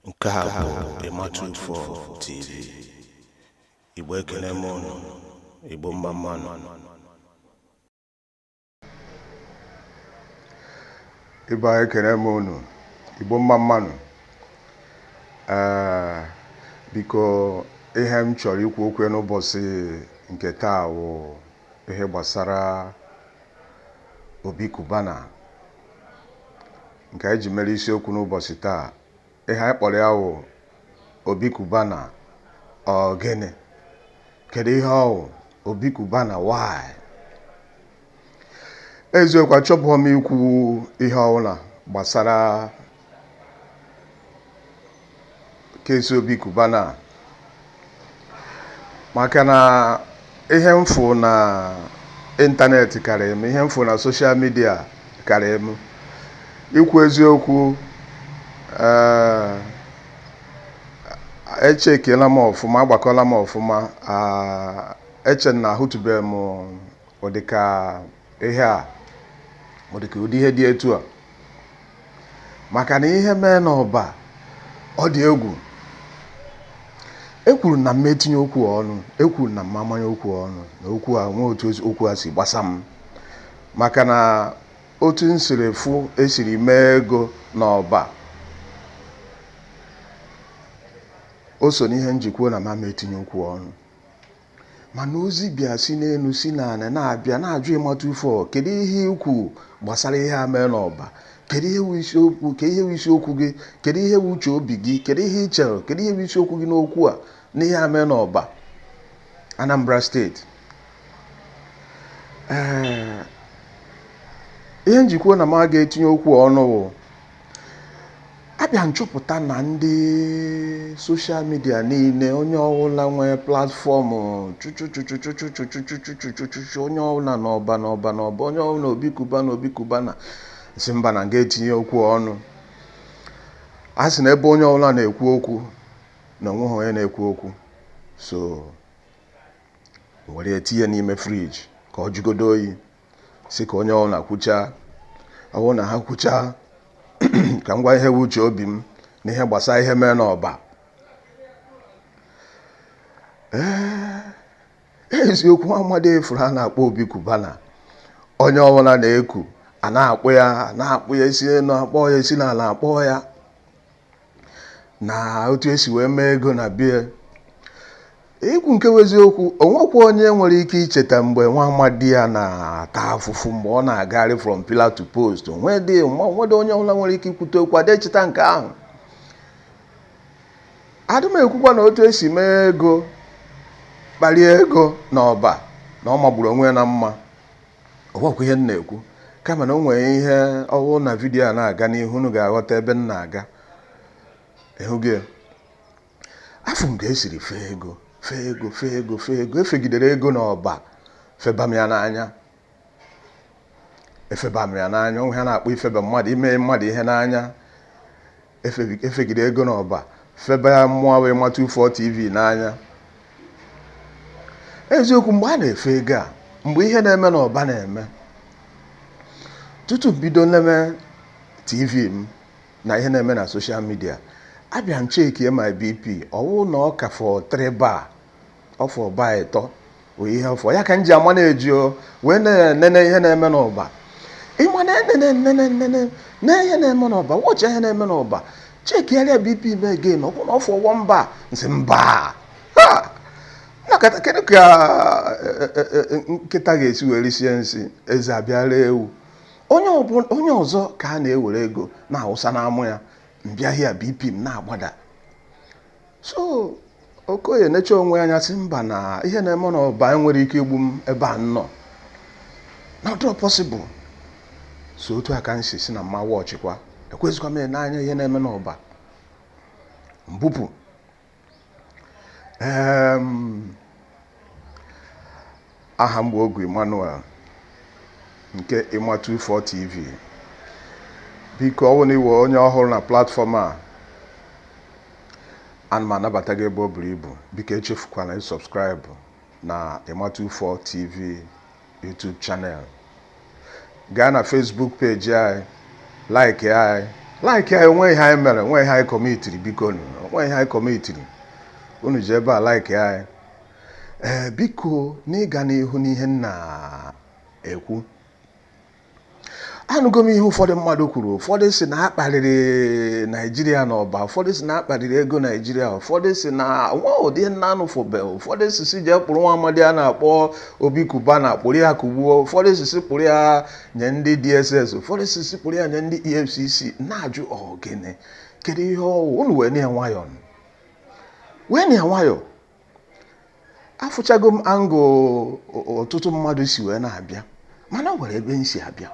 Nke a bụ Ịma24 TV. Igbo ekene m unu, Igbo mma mmanụ. Igbo ekene m unu, Igbo mma mmanụ. Biko ihe m chọrọ ikwu okwu n'ụbọchị nke taa bụ ihe gbasara Obi Cubana, nke eji mere isiokwu n'ụbọchị taa. Ihe anyị kpọrọ ya bụ Obi Cubana ọ Gini. Kedu ihe ọ bụ Obi Cubana? Why? Eziokwu achọbụghị m ikwu ihe ọbụla gbasara kesi Obi Cubana, maka na ihe mfu na ịntanetị karịrị m, ihe mfu na soshal midia karịrị m. Ikwu eziokwu, echekiela m ọfụma, agbakọla m ọfụma, eche na ahụtụbeghị m ụdịka ihe a, ụdịka ụdị ihe dị etu a, maka na ihe mee n'ọba ọ dị egwu. Ekwuru na m etinye okwu ọnụ, ekwuru na m amanye okwu ọnụ, na okwu a nwe otu okwu a si gbasa m, maka na otu m siri fụ esiri mee ego n'ọba, o so n'ihe njikwa na m etinye okwu ọnụ. Mana ozi bịa si n'elu si n'ala na-abịa na-ajụ Ịma24, kedu ihe ikwu gbasara ihe a mee n'ọba? Kedu ihe bụ isiokwu? Kedu ihe bụ isiokwu gị? Kedu ihe bụ uche obi gị? Kedu ihe ị chere? Kedu ihe bụ isiokwu gị n'okwu a, n'ihe a mee n'ọba Anambra State? Ihe njikwa na m ga-etinye okwu ọnụ bụ abịa nchọpụta na ndị soshal midia niile, onye ọbụla nwere platfọmụ, onye ọbụla n'ọba, onye ọbụla Obi Cubana si mba na ga-etinye okwu ọnụ. A sị na ebe onye ọbụla na-ekwu okwu na onweghị onye na-ekwu okwu, so were etinye n'ime friji ka ọ jụgodo oyi, si ka onye ọbụla kwuchaa. Ọ bụrụ na ha kwuchaa, ka m gwa ihe uche obi m n'ihe gbasara ihe mee n'ọba. Eziokwu, amadi efuru a na-akpọ Obi Cubana, onye ọbụla na-eku, a na-akpọ ya esi elu, akpọ ya esi n'ala, akpọ ya na otu esi wee mee ego na bie. Ikwu nke eziokwu, onwekwa onye nwere ike icheta mgbe nwa amadi ya na-ata afụfụ mgbe ọ na-agagharị from pillar to post. Onwedị onye ọbụla nwere ike ikwute okwu adị echeta nke ahụ. Adị m ekwukwa na otu esi mee ego, kpalie ego n'ọba, na ọ magburu onwe ya na mma. Ọgwakwa ihe m na-ekwu, kama na o nwere ihe ọwụ na vidiyo a na-aga n'ihu, unu ga-aghọta ebe m na-aga. Ịhụgị, afọ m ga-esiri fee ego, efegidere ego n'ọba, febam ya n'anya. Onwe ha na-akpọ ifeba mmadụ, ime mmadụ ihe n'anya. Efegide ego n'ọba, feba ya mmụọ bụ Ịma24 TV n'anya. Eziokwu, mgbe a na-efe ego a, mgbe ihe na-eme n'ọba na-eme, tutu bido nleme TV m na ihe na-eme na soshal midia, abịa m chekie my BP, ọwụ na ọ ka fọ 3 bar, ọ fọ bar 3 o ihe ọfọ ya ka m ji ama na-eji wee na-enene ihe na-eme n'ọba. Ịma na ihe na-eme n'ọba, wọchị ihe na-eme n'ọba, chekiarịa BP m again, ọ bụ na ọ fọ 1 bar, nsị mba nakata. Kedu ka nkịta ga-esi were sie nsị, eze abịara ewu? Onye ọzọ ka a na-ewere ego na-awụsa n'amụ ya, mbịahịa BP m na-agbada. So Okoye necha onwe anya sị mba na ihe na-eme n'ọba enwere ike igbu m ebe a nọ, not possible. So otu aka nsi si na mma wọchịkwa, ekwezikwa m n'anya ihe na-eme n'ọba, mbupụ. Aha m bụ Obi Emmanuel nke Ịma24 TV. Biko ọ bụ na iwe onye ọhụrụ na platfọm a, ana m anabata gị ebe o buru ibu. Biko echefukwana subscribe na Ịma24 TV YouTube channel. Gaa na Facebook page anyị, like anyị, like ya enwe ihe anyị mere nwe ihe anyị kọmitiri biko nwe ihe anyị kọmitiri unu ji ebe a like ya biko n'ịga n'ihu n'ihe nna ekwu anụgo m ihe ụfọdụ mmadụ kwuru ụfọdụ si na akparịrị Naijiria n'ọba ụfọdụ si na akparịrị ego Naijiria ụfọdụ si na nwa ụdị nna anụfụbe ụfọdụ si jee kpụrụ nwa amadi a na-akpọ Obi Cubana kpụrụ ya kugbuo ụfọdụ si kpụrụ ya nye ndị DSS ụfọdụ si kpụrụ ya nye ndị EFCC na-ajụ gịnị kedu ihe ọwụ unu wee nye nwayọ afụchago m angụ ọtụtụ mmadụ si wee na-abịa mana nwere ebe m si abịa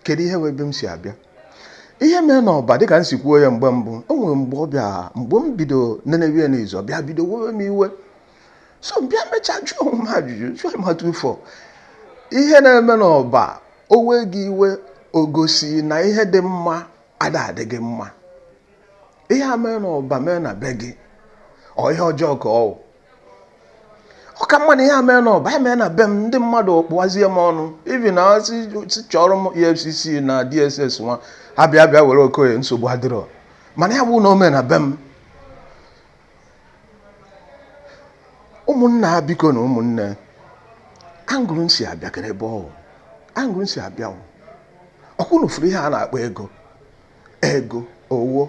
kedu ihe wee ebe m si abịa ihe mere n'ọba dịka m si kwuo ya mgbe mbụ o nwere mgbe ọ bịa mgbe m bido nenewie n'izu ọ bịa bido wewe m iwe so mbịa mechaa jụọ m ajụjụ jụọ m atụfọ ihe na-eme n'ọba o wee gị iwe o gosi na ihe dị mma adị gị mma ihe a mee n'ọba mee na be gị ọ ihe ọjọọ ka ọ ka mma na ihe a mee n'ọba ya mee na be m ndị mmadụ kpụwazie m ọnụ ibi na si chọrọ m EFCC na DSS nwa abịa were Okoye nsogbu adịrọ mana ya bụ na o mee na be m ụmụnna biko na ụmụnne angụrụ nsi abịa kere ebe angụrụ nsi abịa ọkwụnụ furu ihe a na-akpọ ego owo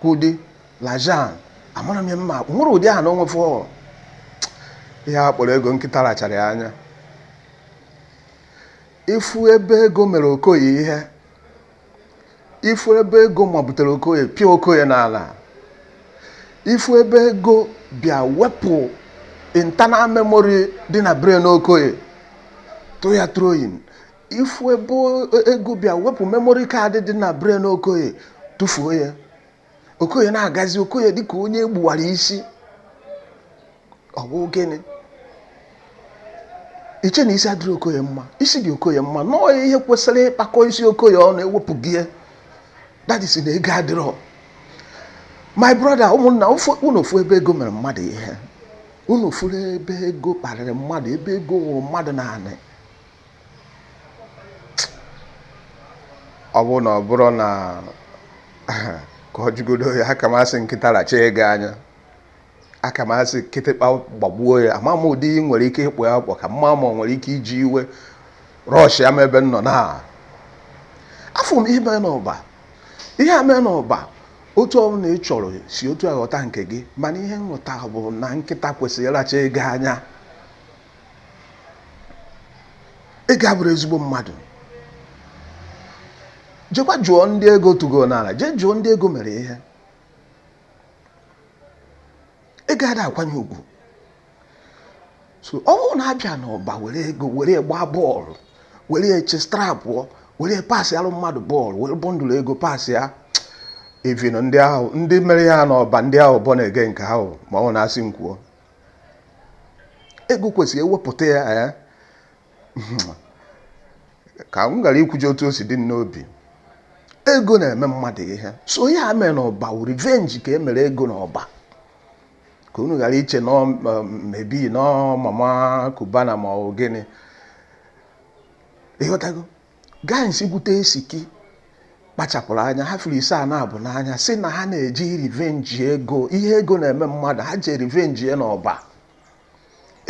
kwudi lajan amara m mma nwere ụdị ahụ na onwefọ ihe a kpọrọ ego nkịta rachara ya anya ifu ebe ego mere Okoye ihe ifu ebe ego mabutere Okoye pịa Okoye n'ala ifu ebe ego bịa wepụ internal memory dị na brain Okoye tụ ya throwing ifu ebe ego bịa wepụ memory card dị na brain Okoye tụfuo ya Okoye na-agazi Okoye dịka onye egbuwara isi ọ bụ gịnị iche na isi adịrị Okoye mma isi dị Okoye mma nọọ ihe kwesịrị ịkpakọ isi Okoye ọnụ ewepụghị ya that is na ego adịrọ my brother ụmụnna unu ofu ebe ego mere mmadụ ihe unu furu ebe ego kparịrị mmadụ ebe ego nwụrụ mmadụ naanị ọ bụ na ọ bụrụ na ka ọ jụgodo ya aka masị nkịta racha ego anya aka masị kịtịkpa gbagbuo ya ama m ụdị nwere ike ịkpụ ya akpọ ka mma ma nwere ike iji iwe rọsh ya ma ebe nọ na afọ m ihe mee n'ọba ihe a mee n'ọba otu ọ na ị chọrọ si otu aghọta nke gị mana ihe nghọta bụ na nkịta kwesịrị ịracha ego anya ego abụrụ ezigbo mmadụ jekwa jụọ ndị ego tụgo n'ala jee jụọ ndị ego mere ihe ego ada akwanye ugwu so ọ bụrụ na abịa n'ọba were ego were gbaa bọọlụ were eche strapụ were pasị alụ mmadụ bọọlụ were bọndụlụ ego pasị ya evino ndị ahụ ndị mere ya n'ọba ndị ahụ bọ na-ege nke ahụ ma ọ na-asị m kwuo ego kwesịrị ewepụta ya ka m gara ikwuje otu o si dị n'obi ego na-eme mmadụ ihe so ya mee n'ọba wụ revenge ka e mere ego n'ọba ka unu ghara iche nọ mebi nọ mama Cubana ma ọ gịnị ịghọtago gaa nsi gwute esiki kpachapụrụ anya ha furu ise a na-abụ n'anya si na ha na-eji revenge ego ihe ego na-eme mmadụ ha ji revenge ya n'ọba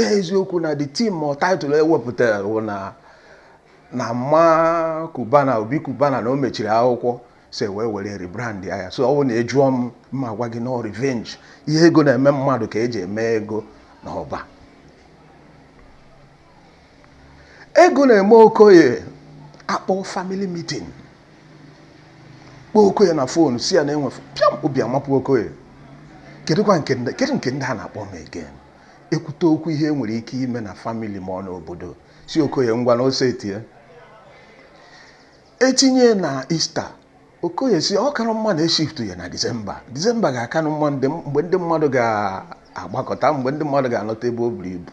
eziokwu na the team ma title ewepụtara wụ na mma Cubana Obi Cubana na o mechiri akwụkwọ si were rebrand ya so ọ na-ejụọ m mma gwa gị na revenge ihe ego na-eme mmadụ ka eji eme ego n'ọba ego na-eme Okoye akpọ family meeting kpọọ Okoye na fon si ya na enwe pịam obi amapụ Okoye kedu nke ndị a na-akpọ m again ekwute okwu ihe nwere ike ime na family ma ọ n'obodo si Okoye ngwa na ose etie etinye na Easter Okoye si ọ kara mma na shift ya na December ga-aka na mma mgbe ndị mmadụ ga-agbakọta mgbe ndị mmadụ ga-anọta ebe o buru ibu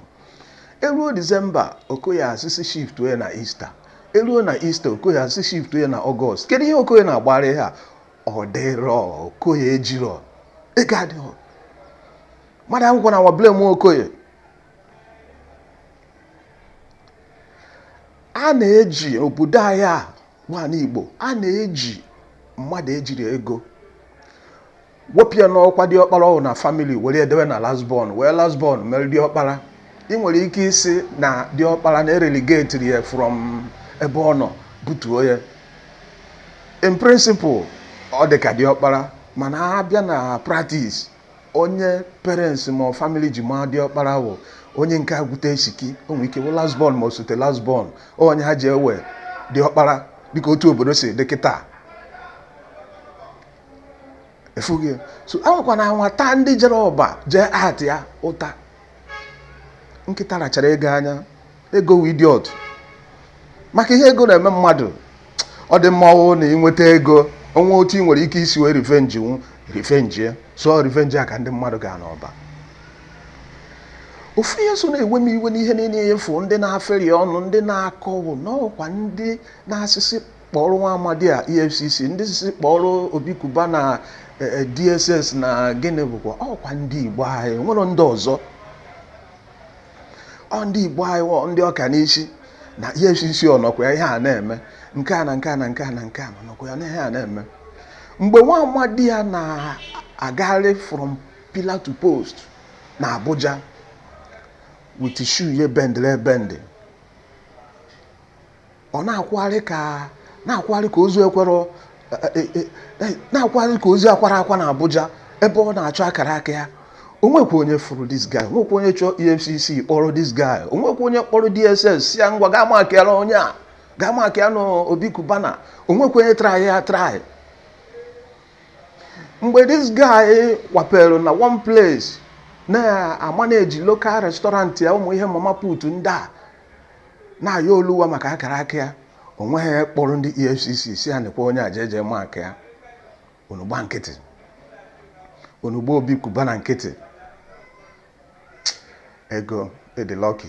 eruo December Okoye asịsị shift ya na Easter eruo na Easter Okoye asịsị shift ya na August kedu ihe Okoye na-agbara ha ọ dịrọ Okoye ejirọ ego adịghị mmadụ akwụkwọ na blame Okoye a na-eji obodo anyị a nwaanyị Igbo a na-eji mmadụ ejiri ego wepụ ya n'ọkwa diọkpara ọhụụ na famili were edewe na lasbon wee lasbon mere diọkpara. ị nwere ike isi na diọkpara na-ereligatiri ya from ebe ọ nọ butuo ya. In principle ọ dị ka diọkpara, mana abịa na practice onye parents ma family ji ma diọkpara ahụ onye nke agwute esiki o nwere ike wụ lasbon ma osote lasbon onye ha ji ewe diọkpara dịka otu obodo si dị kịta. Efughị so anwekwa na nwata ndị jere ọba jee at ya ụta. Nkịta rachara ego anya, ego idiot. Maka ihe ego na-eme mmadụ, ọ dị mma ọwụ na ịnweta ego onwe otu ị nwere ike isi wee revenge so revenge a ka ndị mmadụ gaa n'ọba. Ofu ihe so na-ewe m iwe n'ihe niile efu ndị na-aferi ọnụ, ndị na-akọwụ n'ọkwa ndị na-asịsị kpọrọ nwa amadi a EFCC, ndị sisi kpọrọ Obi Cubana DSS na Gini bụkwa ọkwa ndị Igbo anyị, nwere ndị ọzọ. Ndị Igbo anyị ndị ọka n'isi na EFCC ọnọkwa ihe a na-eme nke a na nke a na nke a na nke a nọkwa ya na ihe a na-eme. Mgbe nwa amadi ya na-agagharị from pillar to post na Abuja with shoe ye bend ọ na-akwagharị ka ozu ekwero na-akwagharị ka ozu akwara akwa na Abuja ebe ọ na-achọ akara aka ya. Onwekwa onye fụrụ this guy, onwekwa onye chọọ EFCC kpọrọ this guy, onwekwa onye kpọrọ DSS si ya ngwa gaa makịara onye a gaa makịa na Obi Cubana, onwekwa onye try. Mgbe this guy wapere na one place na-amaneji local restaurant ya ụmụ ihe mama put ndị a na-ayọ oluwa maka akara aka ya, onweghị kpọrọ ndị EFCC si ya nekwa onye a jeje maka ya. Unu gba nkịtị, unu gba Obi Cubana nkịtị. Ego ịdị lucky,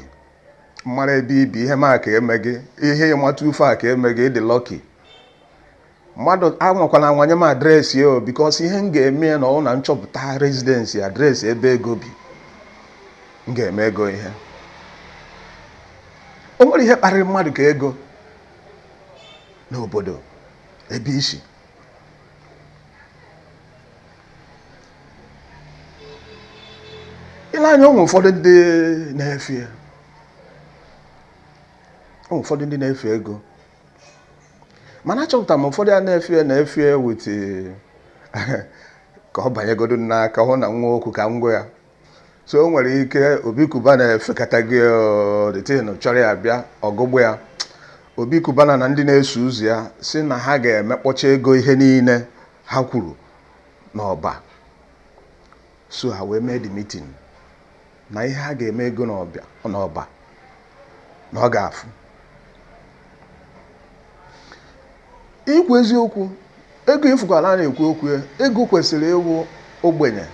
mmara ebe ibi ihe maka eme gị, ihe ịmata ufe a ka eme gị, ịdị lucky. Mmadụ anwakwana anwanye m adreesị ya because ihe m ga-eme na ọ na nchọpụta residence adreesị ebe ego bi, m ga-eme ego ihe. O nwere ihe kparịrị mmadụ ka ego n'obodo ebe isi. Ile anya ụmụ ụfọdụ ndị na-efe ego, mana achọpụtara m ụfọdụ ya na-efe with ka ọ banyegodo n'aka hụ na nwa okwu ka ngwa ya. So o nwere ike Obi Cubana efekata gị detin chọrọ ya bịa ọgụgbụ ya. Obi Cubana na ndị na-eso ụzọ ya si na ha ga-emekpọcha ego ihe niile ha kwuru n'ọba. So ha wee mee the meeting na ihe ha ga-eme ego n'ọba na ọ ga-afụ. Ikwu eziokwu, ego ifukwala na-ekwu okwu ya, ego kwesịrị ịwụ ogbenye,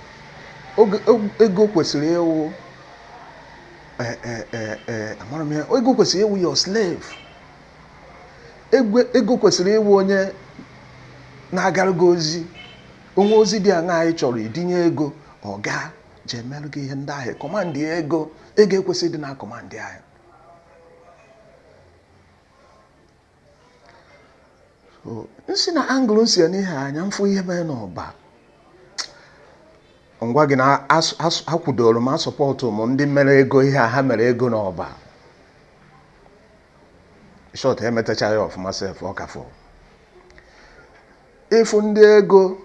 ego kwesịrị ịwụ amara m ya, ego kwesịrị ịwụ your slave. Ego kwesịrị ịwụ onye na-agara gị ozi, onwe ozi dị aṅa anyị chọrọ idinye ego ọ gaa jee merụ gị ihe ndị ahụ kọmandị ego ekwesịrị dị na kọmandị ahụ. Nsi na angụl nsi ya n'ihe anya mfụ ihe mere n'ọba. Ngwa gị na akwụdoro m asọpọtụ m ndị mere ego ihe a ha mere ego n'ọba. Short emetacha ya ọfụma sef ọ kafọ. Ifu ndị ego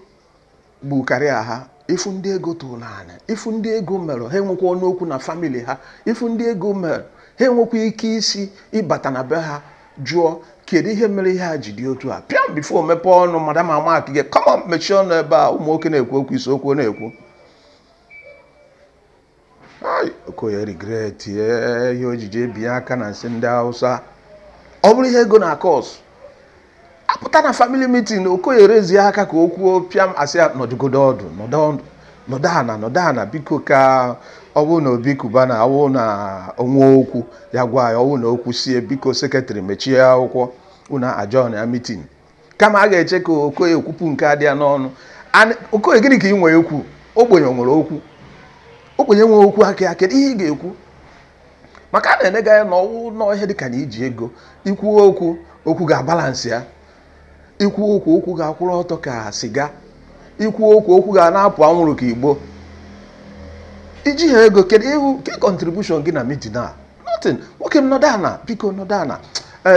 bụ karịa ha, ifu ndị ego tụrụ n'anya, ifu ndị ego mere ha enwekwa ọnụ okwu na famili ha, ifu ndị ego mere ha enwekwa ike isi ịbata na be ha jụọ kedu ihe mere ihe a ji dị otu a. Pịam bifo mepe ọnụ madam amaki gị come on mechie ọnụ ebe a, ụmụ nwoke na-ekwu okwu isi okwu na-ekwu. Okoye regret ihe ojije ebinye aka na nsị ndị Hausa. Ọ bụrụ ihe ego na kọs apụta na family meeting Okoye rezie aka ka o kwuo pịam asị ya nọdụgodo ọdụ nọdụ ana biko ka ọ bụrụ na Obi Cubana awụ na onwe okwu ya gwa ya, ọwụ na okwu sie biko sekretarị mechie akwụkwọ unu ajọ na meeting kama a ga-eche ka Okoye ekwupụ nke adị ya n'ọnụ. Okoye gịnị ka ị nwere okwu? Ogbenye nwere okwu, ogbenye nwere okwu aka kedu ihe ị ga-ekwu? Maka a na-enega ya na ọwụ nọ ihe dịka na iji ego ikwuo okwu ga-abalansị ya. ikwu okwu ga-akwụrụ ọtọ ka siga, ikwu okwu ga na-apụ anwụrụ ka igbo. Iji ha ego kedu ihu ke contribution gị na meeting a? Nothing. Nwoke m nọdụ ana, biko nọdụ ana.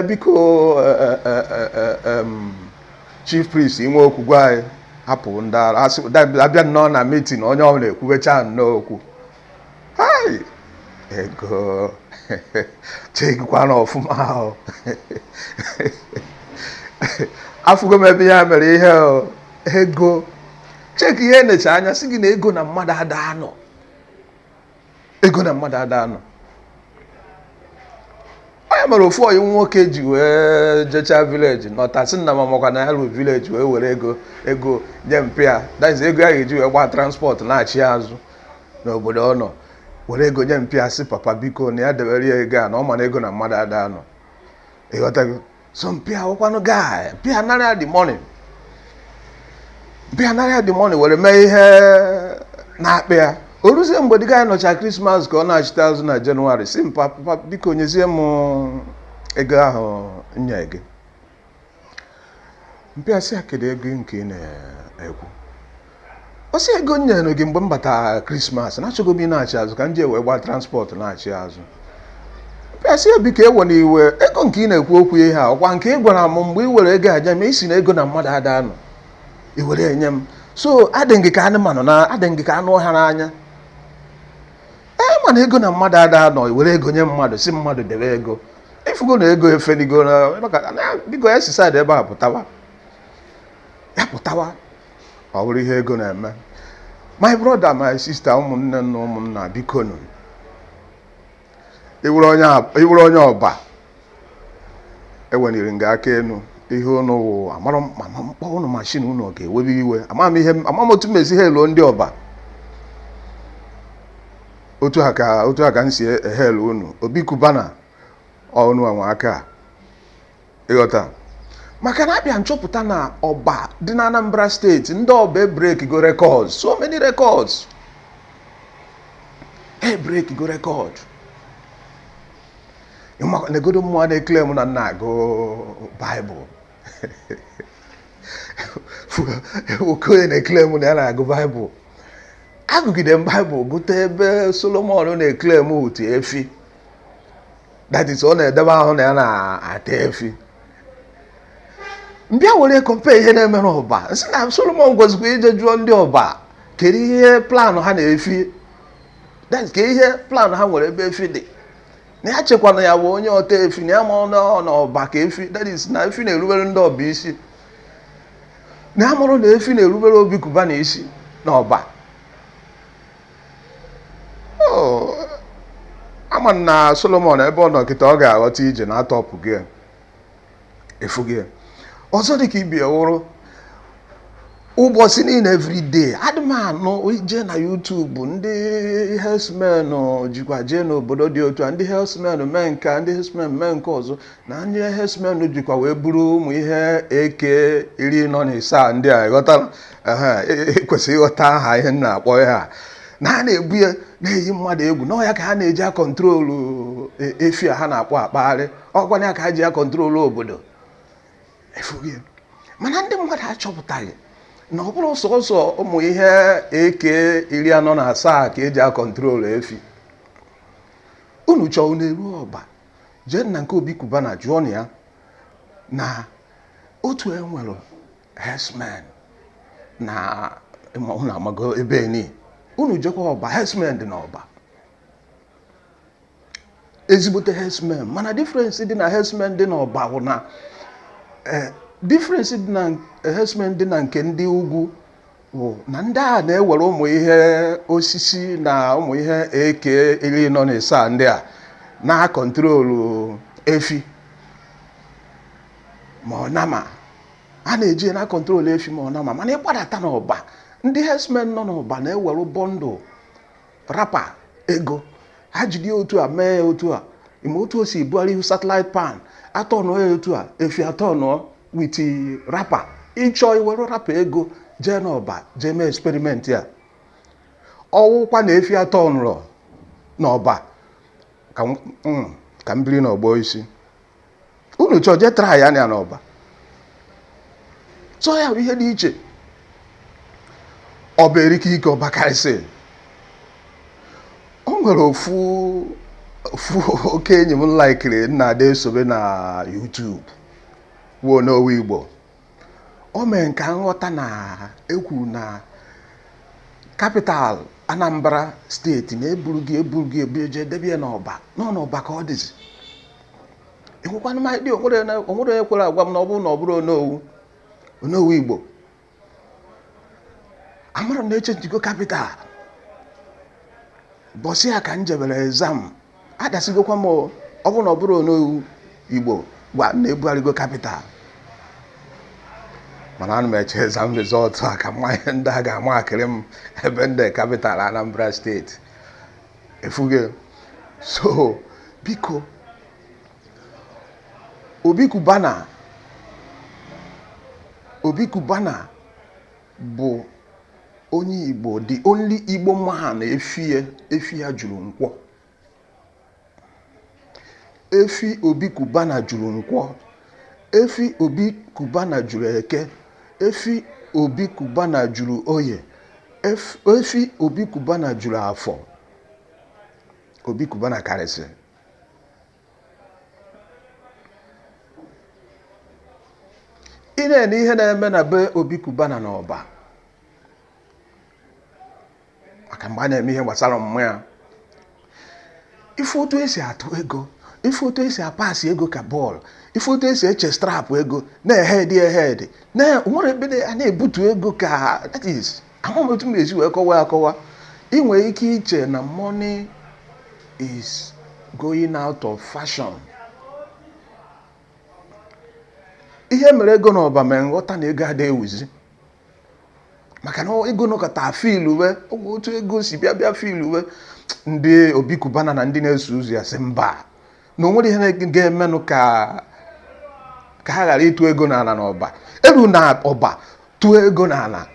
Biko chief priest inwe okwu gwa anyị hapụ ndị ara abịa nnọọ na meeting onye ọbụla ekwubecha nnọọ okwu. Hai ego chekwana ọfụma ahụ. Afụgo m ebe ya mere ihe ego cheki ihe necha anya sị gị na ego na mmadụ ada anọ. Ego na mmadụ ada anọ. Onye mere ofu oyi nwoke ji wee jecha village nọta sị nna mamakwa na ya rụ village wee were ego nye mpịa. That is ego ya ga-eji wee gbaa transport na-achị azụ n'obodo ọ nọ. Were ego nye mpịa sị papa biko na ya debere ya ego a na ọ ma na ego na mmadụ ada anọ. Ịghọtago? So mpịa ọkwanụ guy mpịa nara the money. Mpịa nara the money were mee ihe na-akpị ya. O ruzie mgbe dị ga nọcha Christmas ka ọ na-achịta azụ na Jenụwarị si m papa biko nyezie m ego ahụ nye gị. Mpịa sị ya kedu ego nke ị na-ekwu? Ọ sị ego nyere gị mgbe m bata Christmas na-achọgo m ị na-achị azụ ka m ji wee gbaa transport na-achị azụ. Mpịa sị ya biko ewe na iwe ego nke ị na-ekwu okwu ihe a ọkwa nke ị gwara m mgbe ị were ego aja ma isi na ego na mmadụ ada anọ i were enye m. So adị gị ka anụmanụ na adị gị ka anụ ọhịa n'anya. Mana ego na mmadụ ada anọ i were ego nye mmadụ si mmadụ debe ego. Ifugo na ego efenigo na biko ya si side ebe a pụtawa. Ya pụtawa. Ọ bụrụ ihe ego na-eme. My brother, my sister, ụmụnne na ụmụnna biko nụ. Iwuru onye ọba. Eweniri nga aka enu ihe unu wụ amara mkpọ unu machine unu ga-ewebe iwe. Ama m otu mezi ha elo ndị ọba. Otu aka nsi ehelu unu Obi Cubana ọnụ anwa aka ịghọta. Maka na abịa nchọpụta na ọba dị na Anambra State ndị ọba break go records, so many records. Break go record. Negodo mmụọ na-eklem na nna agụ Bible. Okoye na-eklem na ya na-agụ Bible. Agụgide m Bible gụta ebe Solomon na-eklem otu efi. That is ọ na-edebe ahụ na ya na-ata efi. Mbịa were compare ihe na-eme n'ọba. Nsị na Solomon gwazikwa ije jụọ ndị ọba kedu ihe plan ha na-efi. That is ka ihe plan ha nwere ebe efi dị. Na ya chekwana ya bụ onye ọta efi na ya ma n'ọba ka efi. That is na efi na-erubere ndị ọba isi. Na ya mụrụ na efi na-erubere Obi Cubana isi n'ọba. Ama na Solomon ebe ọ nọ kịta ọ ga-aghọta ije na atọpụ gị efu gị. Ọzọ dị ka ibi ewuru ụbọchị niile everyday adịmanụ ije na YouTube ndị herdsmen jikwa jee n'obodo dị otu a ndị herdsmen mee nka ndị herdsmen mee nke ọzọ na ndị herdsmen jikwa wee buru ụmụ ihe eke 17 ndị a ịghọtara ekwesịghị ịghọta aha ihe na-akpọ ha na ha na-ebu ya na-eyi mmadụ egwu n'ọya ka ha na-eji akọntrolu efi a ha na-akpọ akpagharị ọgwana ya ka ha ji akọntrolu obodo efughị. Mana ndị mmadụ achọpụtaghị na ọ bụrụ sọsọ ụmụ ihe eke 47 ka eji akọntrolu efi. Unu chọọ unu eru ọba jee na nke Obi Cubana jụọ na ya na otu enwere herdsmen na unu amago ebe ni unu jekwa ọba herdsmen dị n'ọba ezigbote herdsmen. Mana difference dị na herdsmen dị n'ọba bụ na difference dị na herdsmen dị na nke ndị ugwu bụ na ndị a na-ewere ụmụ ihe osisi na ụmụ ihe eke 17 ndị a na-akọntrolu efi ma ọ nama a na-eji na-akọntrolu efi ma ọ nama. Mana ịgbadata n'ọba ndị herdsmen nọ n'ọba na-ewere bọndụ rapa ego ha jide otu a mee otu a ime otu o si bugharị ihu satellite pan atọnụ ya otu a efi atọnụ witi rapa ịchọ iwere rapa ego jee n'ọba jee mee experiment ya ọwụkwa na efi atọnụrụ n'ọba ka m biri n'ọgbọ isi unu chọọ jee try ya n'ọba so ya bụ ihe dị iche. Ọ bụ erike ike ọbakarịsị. O nwere ofu oke enyi m laikiri nna-ada esobe na YouTube wuo n'owe Igbo. O mee nke nghọta na ekwu na capital Anambra State na-eburu gị ebeje debie n'ọba n'ọba ka ọ dịzi. Enwekwana m idea onwere onye kwere agwa m na ọ bụrụ onowu Igbo. Amara m na-echenjigo capital. Bọsị ya ka m jebere exam. Adasigokwa m ọ bụrụ onowu Igbo gwa na-ebugharịgo capital. Mana ana m eche exam result a ka mmanya ndị a ga-ama akịrị m ebe ndị capital Anambra State. Efuge. So, biko, Obi Cubana bụ onye Igbo, the only Igbo man efi ya juru nkwọ. Efi Obi Cubana juru nkwọ. Efi Obi Cubana juru eke. Efi Obi Cubana juru oye. Efi Obi Cubana juru afọ. Obi Cubana karịsị. Ị na-ene ihe na-eme na be Obi Cubana n'ọba. Maka mgbe a na-eme ihe gbasara ọmụmụ ya. Ife otu esi atụ ego. Ife otu esi apasị ego ka bọọlụ. Ife otu esi eche strap ego. Na-ehedi. Nwere ebe a na-ebutu ego ka, that is, ahụm otu m esi wee akọwa. Ị nwere ike iche na money is going out of fashion. Ihe mere ego n'ọba mee nghọta na ego adịghị ewuzi. Maka na ego nọkọta filuwe, otu ego si bịa filuwe. Ndị Obi Cubana na ndị na-eso ụzọ ya sị mba. Na onwere ihe ga-emenụ ka ha ghara ịtụ ego n'ala n'ọba. Eru na ọba tụọ ego n'ala.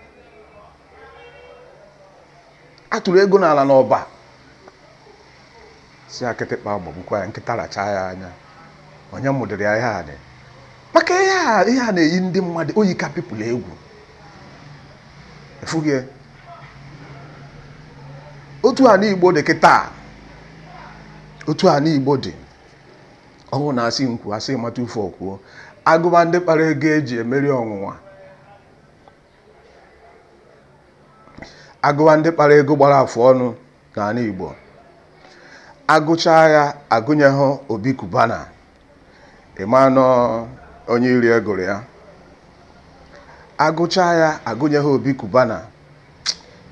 Atụrụ ego n'ala n'ọba. Si akịtịkpa agbagbukwa ya, nkịta rachaa ya anya. Onye mụdịrị ya ihe a dị. Maka ihe a na-eyi ndị mmadụ oyi ka pipụl egwu. Efughị. Otu a n'Igbo dị kịta. Otu a n'Igbo dị. Ọhụụ na-asị nkwu asị mata ufe ọkwuo. Agụba ndị kpara ego eji emeri ọnwụnwa. Agụba ndị kpara ego gbara afọ ọnụ n'ala Igbo. Agụchaa ya agụnyeghụ Obi Cubana. Ịmanụ onye iri egoro ya. Agụchaa ya agụnyeghụ Obi Cubana.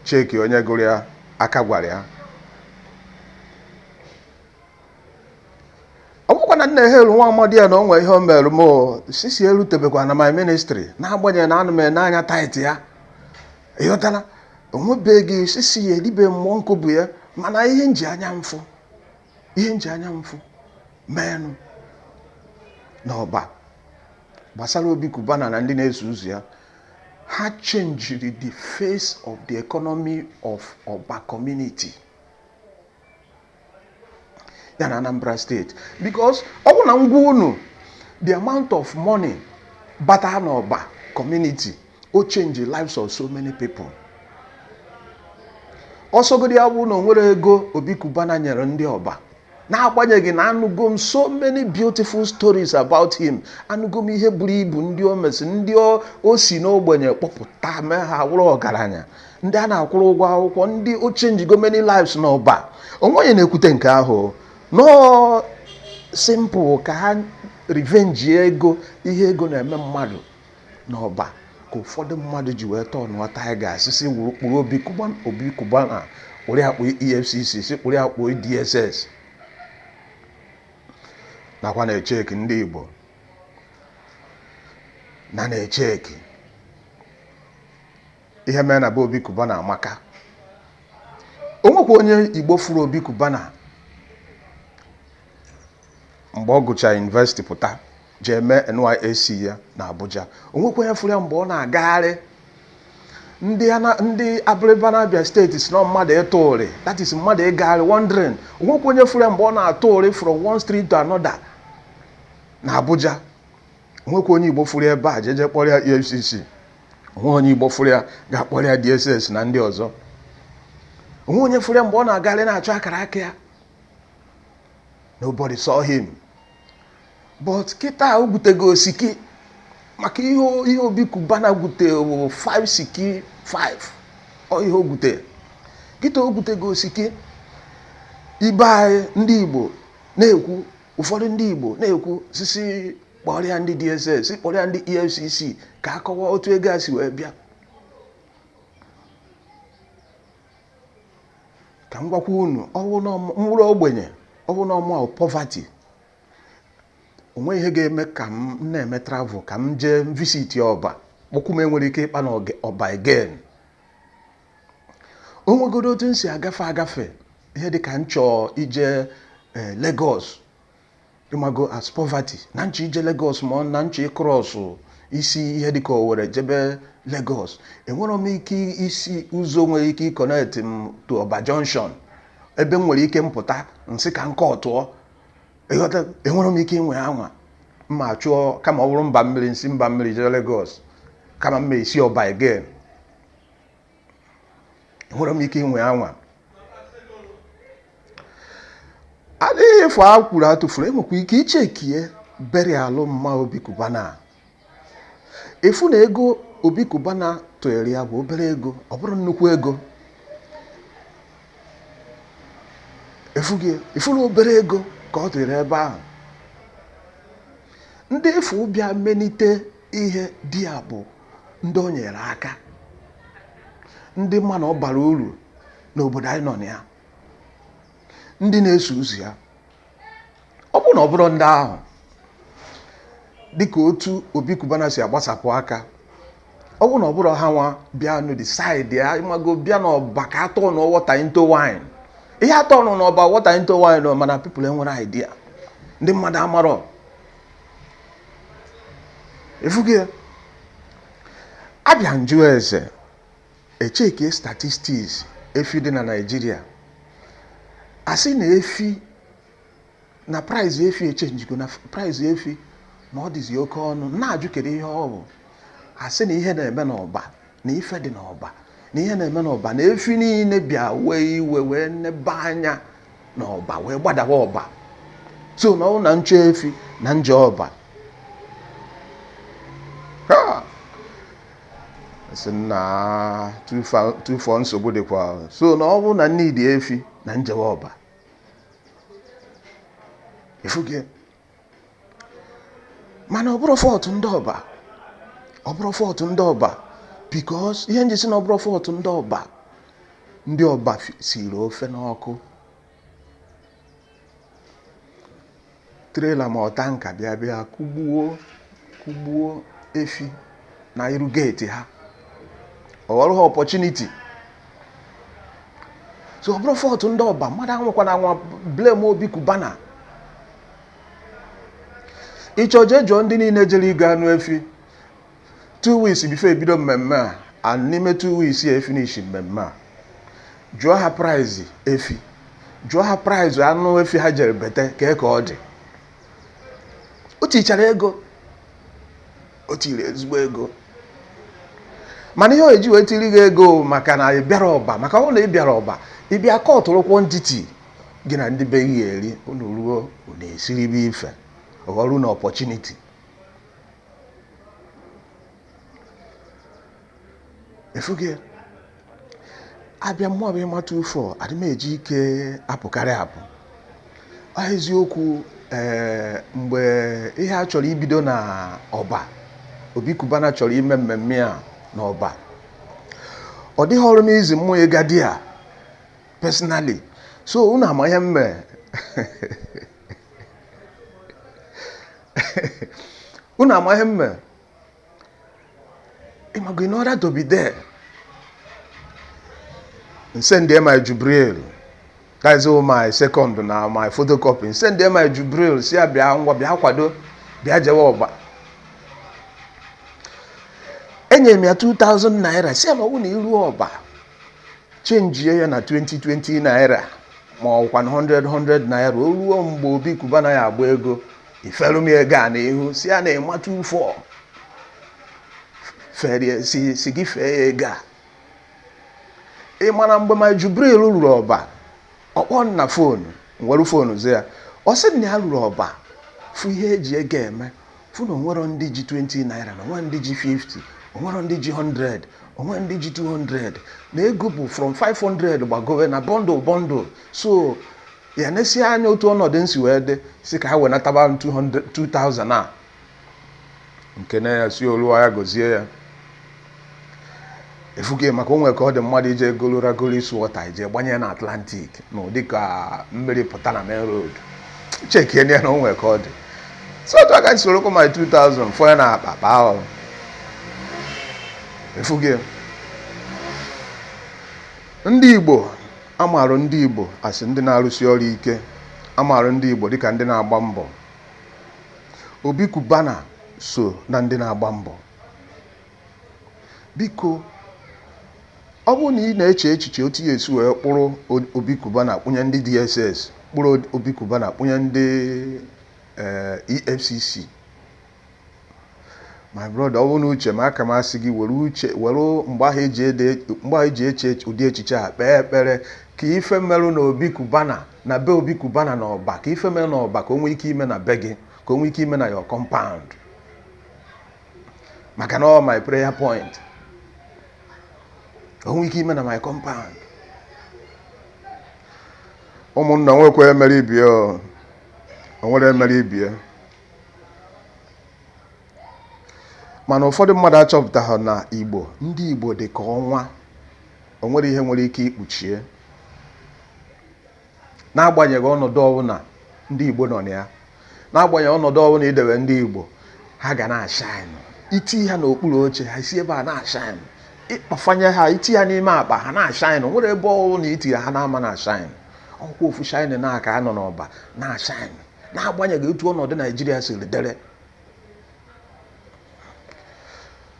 Cheki onye gụrụ ya aka gwara ya. Ọ bụkwa na nna ehelu nwa amadi ya na onwe ihe o mere m sisi erutebekwa na my ministry na-agbanyeghị na anụ m n'anya tait ya. Ịghọtala? Onwebeghị sisi ya edibe mmụọ nkụ bụ ya, mana ihe nji anya mfụ menụ n'ọba gbasara Obi Cubana na ndị na-eso ụzọ ya. Ha changed the face of the economy of Oba community. Ya na Anambra State. Because ọ bụ na ngwa unu, the amount of money bata n'Oba community, o change the lives of so many people. Ọsọgodi ya bụ na onwere ego Obi Cubana nyere ndị Oba. Na-agbanyeghị na anụgo m so many beautiful stories about him. Anụgo m ihe buru ibu ndị o mesi, ndị o si n'ogbenye kpọpụta mee ha wụrụ ọgaranya. Ndị a na-akwụrụ ụgwọ akwụkwọ, ndị o change many lives n'ọba. Onwenye na-ekwute nke ahụ. No simple ka ha revenge ego ihe ego na-eme mmadụ n'ọba. Ka ụfọdụ mmadụ ji wee tọọ tiger sisi kpụrụ Obi Cubana kpụrụ akpụ EFCC si kpụrụ akpụ DSS. Nakwa na-echeki ndị Igbo na-echeki ihe mere na be Obi Cubana amaka. O nwekwa onye Igbo furu Obi Cubana mgbe ọ gụchara university pụta jee mee NYSC ya na Abuja. O nwekwa onye furu ya mgbe ọ na-agagharị. Ndị Abịrịba na Abia State si na mmadụ ịtụrị, that is mmadụ ịgagharị wandering. O nwekwa onye furu ya mgbe ọ na-atụrị from one street to another na Abuja. O nwekwa onye Igbo furu ebe a jeje kpọrọ ya EFCC onwe onye Igbo fụrụ ya ga-akpọrọ ya DSS na ndị ọzọ. Onwe onye fụrụ ya mgbe ọ na-agarị na-achọ akara aka ya. Nobody saw him. But kịta o butego osiki maka ihe Obi Cubana gwute 5 siki 5 ọ ihe o gwute. Kịta o butego osiki ibe anyị ndị Igbo na-ekwu, ụfọdụ ndị Igbo na-ekwu sisi kpọrọ ya ndị DSS, kpọrọ ya ndị EFCC ka akọwa otu ego a si wee bịa. Ka m gwakwa unu, nwụrụ ogbenye, ọwụ na ọmụ poverty, onwe ihe ga-eme ka m na-eme travel ka m jee visit ọba kpọkwu m enwere ike ịkpa na ọba again. O nwegodo otu m si agafe ihe dị ka nchọ ije Lagos, ịmago as poverty, na nchọ ije Lagos ma na nchọ ịkrọsụ isi ihe dị ka Owerri jebe Lagos, enwere m ike isi ụzọ nwere ike ịkọnekt m to Ọba Junction ebe m nwere ike mpụta nsị ka nke ọtụọ. Enwere m ike inwe anwa mma chụọ kama ọ bụrụ mba mmiri nsi mba mmiri jee Lagos kama mma esi Ọba again. Enwere m ike inwe anwa. Adịghị ịfụ akwụrụ atụfuru, enwekwa ike ichekie burial mma Obi Cubana. Efu na ego Obi Cubana tụnyere ya bụ obere ego, ọ bụrụ nnukwu ego. Efu na obere ego ka ọ tụnyere ebe ahụ. Ndị efu bịa menite ihe dị ya bụ ndị o nyere aka, ndị mma na ọ bara uru n'obodo anyị nọ na ya, ndị na-eso ụzọ ya. Ọ bụ na ọ bụrụ ndị ahụ dịka otu Obi Cubana si agbasapụ aka, ọ bụ na ọ bụrụ ha nwa bịa no decide ya ịmago bịa n'ọba ka atọ na water into wine. Ihe atọ nọ n'ọba water into wine mana people enwere idea, ndị mmadụ amarọ. Efuge abịa njụ eze echeke statistics efi dị na Nigeria, asị na efi na price efi echenjigo na price efi na ọ dịzi oke ọnụ. Na-ajụ kedu ihe ọ bụ. Asị na ihe na-eme n'ọba na ife dị n'ọba na ihe na-eme n'ọba na efi niile bịa wee iwe wee nebe anya n'ọba wee gbadawa ọba. So na ọ na nchọ efi na njọ ọba. Asị na tụfọ nsogbu dịkwa. So na ọ bụ na need efi na njewa ọba. Efuge mana ọ bụrụ fọtụ ndị ọba, ọ bụrụ fọtụ ndị ọba because ihe nji si na ọ bụrụ fọtụ ndị ọba siri ofe n'ọkụ. Trailer ma ọta nka bịa kugbuo efi na iru gate ha. Ọ ghọrọ ha opportunity. So ọ bụrụ fọtụ ndị ọba, mmadụ anwụkwa na anwa blame Obi Cubana. Ịchọje jụọ ndị niile jere ịga anụ efi 2 weeks before ebido mmemme a, and n'ime 2 weeks ya finish mmemme a, jụọ ha price efi, jụọ ha price anụ efi ha jere bete ka ọ dị. O tichara ego, o tiri ezigbo ego. Mana ihe o eji wee tiri gị ego maka na ị bịara ọba, maka ọ na ị bịara ọba ị bịa kọtụrụ quantity gị na ndị be gị eri unu ruo unu esiribe ife ọghọrụ na opportunity. Efuge abịa mmụọ bụ ịmata ufọ adị m eji ike apụkarị apụ. Eziokwu mgbe ihe a chọrọ ibido na ọba, Obi Cubana chọrọ ime mmemme a na ọba, ọ dịghị ọrụ m izi mmụọ ịgadi a personally. So unu ama ihe mme unu ama ihe mme ịmago in order to be there. Send them my Jubril, that's all my second na my photocopy. Send them my Jubril si abịa ngwa bịa kwado bịa jewe ọba. Enye m ya 2,000 naira si ala ọwụ na iru ọba change ya na 20 naira ma ọkwa 100 naira. O ruo mgbe Obi Cubana ya agba ego ifelu m ego a n'ihu si ya na ịmata ufọ ferie si gị fee ego a. Ị mara mgbe ma Jubril ruru ọba ọkpọ na fonu nwere fonu ya ọ sị na ya ruru ọba fụ ihe eji ego eme fụ na onwero ndị ji 20 naira na onwe ndị ji 50 onwero ndị ji 100 onwe ndị ji 200 na ego bụ from 500 gbagowe na bọndụl so ya na-esi anya otu ọnọdụ nsi wee dị si ka ha wenataba 2000 a nke na ya si olu ya gozie ya efuge maka onwe ka ọ dị mmadụ ije goloragolo isi wọta ije gbanye na Atlantic na ụdị ka mmiri pụta na main road chekie ya na onwe ka ọ dị so otu aka sorokwa ma 2000 fọ ya na akpa ahụ efuge ndị Igbo amarụ ndị Igbo asị ndị na-arụsi ọrụ ike amarụ ndị Igbo dịka ndị na-agba mbọ. Obi Cubana so na ndị na-agba mbọ. Biko ọ bụrụ na ị na-eche echiche otu ya esi wee kpụrụ Obi Cubana kpụnye ndị DSS kpụrụ Obi Cubana kpụnye ndị EFCC, my brother, ọ bụrụ na uche ma aka m asị gị were mgbe ahụ eji eche ụdị echiche a kpee ekpere ka ife merụ na Obi Cubana na be Obi Cubana na ọba ka ife merụ na ọba ka o nwee ike ime na be gị ka o nwee ike ime na your compound maka na my prayer point o nwee ike ime na my compound. Ụmụnna nwekwa emere ibie o nwere emere ibie mana ụfọdụ mmadụ achọpụtaghị na ndị Igbo dị ka ọnwa o nwere ihe nwere ike ikpuchie n'agbanyeghị ọnọdụ ọbụla ndị Igbo nọ na ya n'agbanyeghị ọnọdụ ọbụla idewe ndị Igbo ha ga na-ashine iti ha n'okpuru oche ha isi ebe a na-ashine ịkpafanye ha iti ha n'ime akpa ha na-ashine nwere ebe ọhụrụ na itiri ha na-ama na-ashine ọkwa ofu shine na aka anọ n'ọba na-ashine n'agbanyeghị otu ọnọdụ Naijiria siri dere.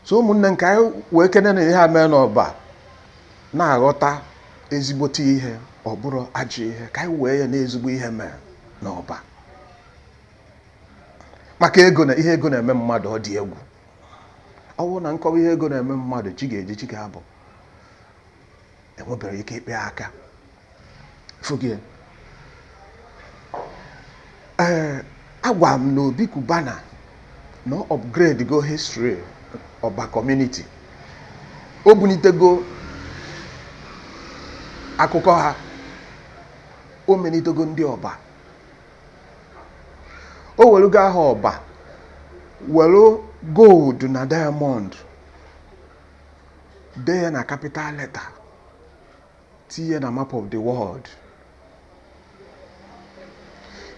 So ụmụnne nke anyị wee kene na ihe a mee n'ọba na-aghọta ezigbote ihe ọ bụrụ ajọ ihe ka anyị wee ya na ezigbo ihe mee n'ọba maka ego na ihe ego na-eme mmadụ ọ dị egwu. Ọ bụrụ na nkọwa ihe ego na-eme mmadụ chi ga-eji chi ga-abụ enwebere ike ikpe aka fụgị agwa m na Obi Cubana na upgrade go history ọba community o bunitego akụkọ ha o menitego ndị ọba o welugo aha ọba welu gold na diamond dee ya na capital letter tinye na map of the world.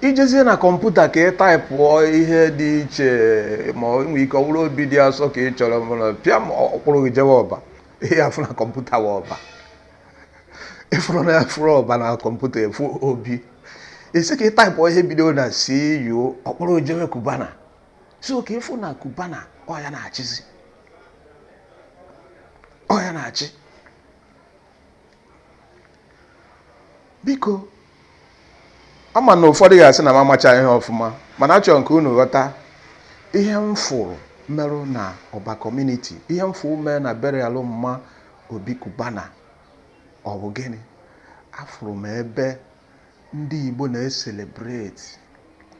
Ijezie na kọmputa ka ị taịpụọ ihe dị iche ma nwee ike ọ bụrụ obi dị asọ ka ị chọrọ mụrụ pịa ma ọkpụrụ gị jewe ọba ihe afụ na kọmputa wa ọba ịfụrụ na afụrụ ọba na kọmputa efu Obi esi ka ị taịpụọ ihe bido na CEO ọkpụrụ jewe Cubana so ka ịfụ na Cubana ọ ya na-achịzi ọ ya na-achị. Biko ama na ụfọdụ ga-asị na m amacha ihe ọfụma mana achọrọ nke unu ghọta ihe m fụrụ merụ na ọba community ihe m fụrụ mee na burial mma Obi Cubana ọ bụ gịnị afụrụ m ebe ndị Igbo na-celebrate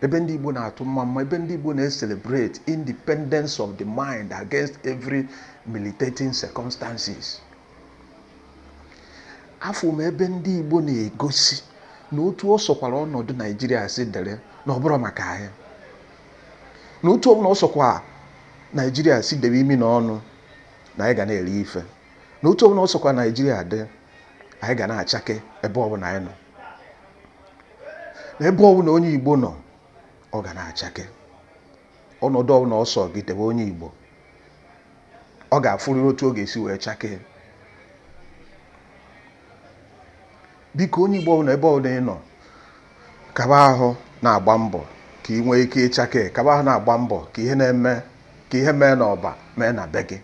ebe ndị Igbo na-atụ mma ebe ndị Igbo na-celebrate independence of the mind against every militating circumstances. Afụrụ m ebe ndị Igbo na-egosi na otu ọ sọkwara ọnọdụ Naijiria si dere na ọ bụrụ maka anyị na otu ọbụla ọ sọkwa Naijiria si debe imi na ọnụ na anyị ga na-eri ife na otu ọbụla ọ sọkwa Naijiria dị anyị ga na-achake ebe ọbụla anyị nọ na ebe ọbụla onye Igbo nọ ọ ga na-achake ọnọdụ ọbụla ọ sọ gị debe onye Igbo ọ ga-afụrịrị otu ọ ga-esi wee chake. Biko onye Igbo na ebe ọbụla ị nọ kaba ahụ na-agba mbọ ka ị nwee ike ịchake kaba ahụ na-agba mbọ ka ihe mee n'ọba mee na be gị.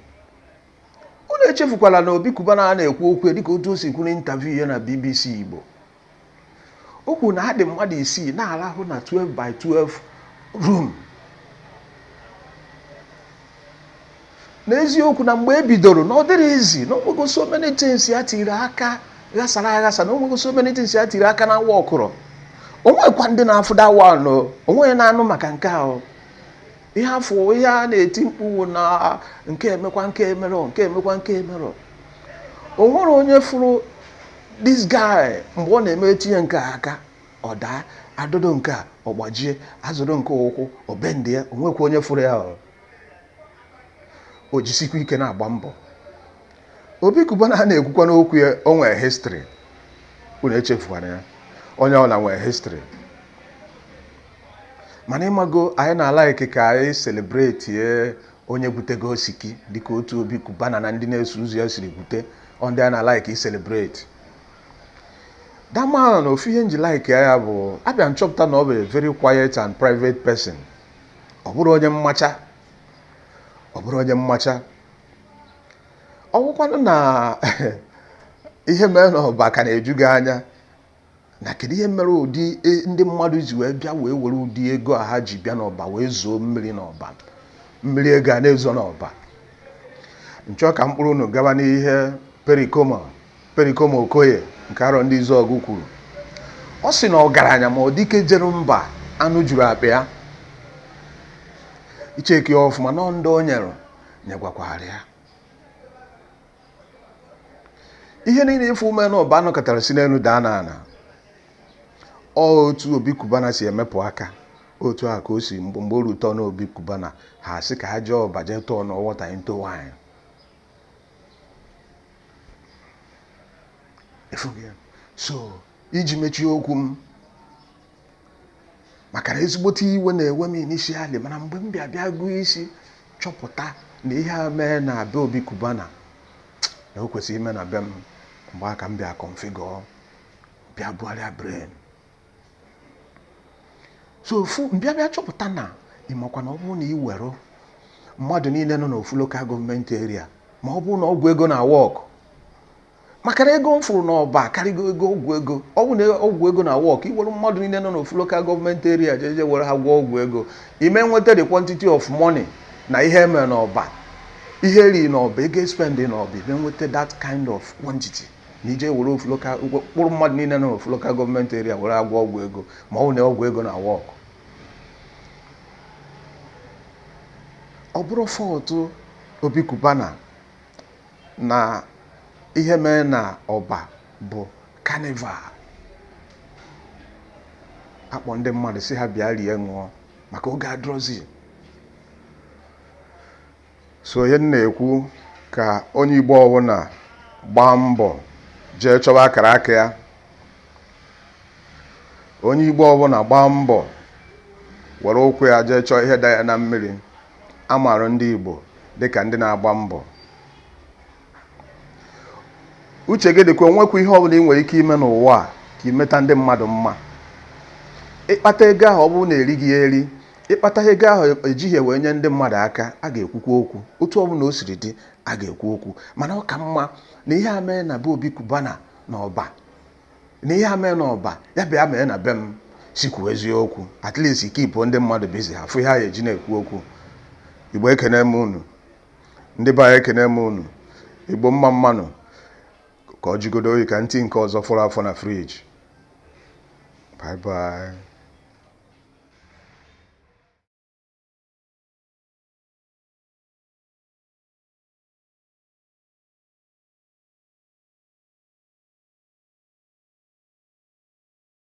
Unu echefukwala na Obi Cubana a na-ekwu okwu dịka otu o si kwuru interview ya na BBC Igbo o kwuru na ha dị mmadụ isii na-arahụ na 12 by 12 room n'eziokwu na mgbe e bidoro na ọ dịrị izi na onwego so many things ya tiri aka ghasara aghasa na onwego so many things ya tiri aka na awa ọkụrụ. Onwekwa ndị na-afụda wanụ onwe na-anụ maka nke ahụ ihe afọ ihe a na-eti mkpu na nke emekwa nke emerọ nke emekwa nke emerọ. O nwere onye fụrụ this guy mgbe ọ na-eme etinye nke aka ọ daa adọdo nke a ọ gbajie azụrụ nke ụkwụ ọ bendị ya. Onwekwa onye fụrụ ya o jisikwa ike na-agba mbọ. Obi Cubana ha na-ekwukwa n'okwu ya o nwere history. Unu echefukwana ya, onye ọla nwere history. Mana ịmago anyị na-alaiki ka anyị celebrate onye butego osiki dịka otu Obi Cubana na ndị na-eso ụzọ ya siri bute ndị a na-alaiki i celebrate. Dama na ofu ihe nji like ya bụ abịa nchọpụta na ọ bụ a very quiet and private person. Ọ bụrụ onye mmacha. Ọ bụrụ onye mmacha. Ọ bụkwanụ na ihe mere na ọba ka na-eju gị anya na kedu ihe mere ụdị ndị mmadụ ji wee bịa wee were ụdị ego a ha ji bịa n'ọba wee zoo mmiri n'ọba. Mmiri ego a na-ezo n'ọba. Nchọ ka mkpụrụ unu gaba n'ihe Perikoma Okoye nke arọ ndị Izọgụ kwuru. Ọ sị na ọgaranya ma ọ dike jere mba anụ juru akpa ya. Icheki ọfụma na ndị o nyere nyegwakwara ya. Ihe niile ife ume n'ọba anọkọtara si n'elu daa n'ala. Otu Obi Cubana si emepụ aka otu a ka o si mgbe o rutọ n'Obi Cubana ha sị ka ha jee ọba jee tụọ n'ọwọta into wine. So iji mechie okwu m maka na ezigbote iwe na-ewe m initially mana mgbe m bịa gụọ isi chọpụta na ihe a mee na be Obi Cubana na o kwesịrị ime na be m mgbe aka m bịa configure bịa bụgharịa brain. So ofu mbịa chọpụta na ịmakwa na ọ bụrụ na ị were mmadụ niile nọ n'ofu local government area ma ọ bụrụ na ọgwụ ego na work maka na ego m fụrụ n'ọba karịgo ego ọgwụ ego. Ọ bụ na ọgwụ ego na work iwere mmadụ niile nọ n'ofu local government area jeje were ha gwọọ ọgwụ ego ime nweta the quantity of money na ihe eme n'ọba ihe eri n'ọba ego spend n'ọba ime nweta that kind of quantity na ije were ofu local kpụrụ mmadụ niile nọ n'ofu local government area were agwọ ọgwụ ego ma ọ bụ na ọgwụ ego na work. Ọ bụrụ fọtụ Obi Cubana na ihe mee na ọba bụ carnival. Akpọ ndị mmadụ si ha bịa rie ṅụọ maka oge adrozi. So onye na-ekwu ka onye Igbo ọwụna gbaa mbọ jee chọba akara aka ya. Onye Igbo ọwụna gbaa mbọ were ụkwụ ya jee chọọ ihe da ya na mmiri. Amarụ ndị Igbo dịka ndị na-agba mbọ. Uche gị dịka onwekwa ihe ọbụla ị nwere ike ime n'ụwa a ka imeta ndị mmadụ mma. Ịkpata ego ahụ ọ bụrụ na eri gị eri ịkpata ego ahụ ejighị wee nye ndị mmadụ aka a ga-ekwukwa okwu otu ọbụla o siri dị a ga-ekwu okwu. Mana ọ ka mma na ihe a mee na be Obi Cubana n'ọba na ihe a mee n'ọba ya bịa mee na be m sikwu eziokwu at least keep ndị mmadụ busy ha fụ ihe a eji na-ekwu okwu. Igbo ekene m unu, ndị be anyị ekene m unu. Igbo mma mmanụ ka ọ jigodo oyi ka ntị nke ọzọ fọrọ afọ na friji. Bye bye.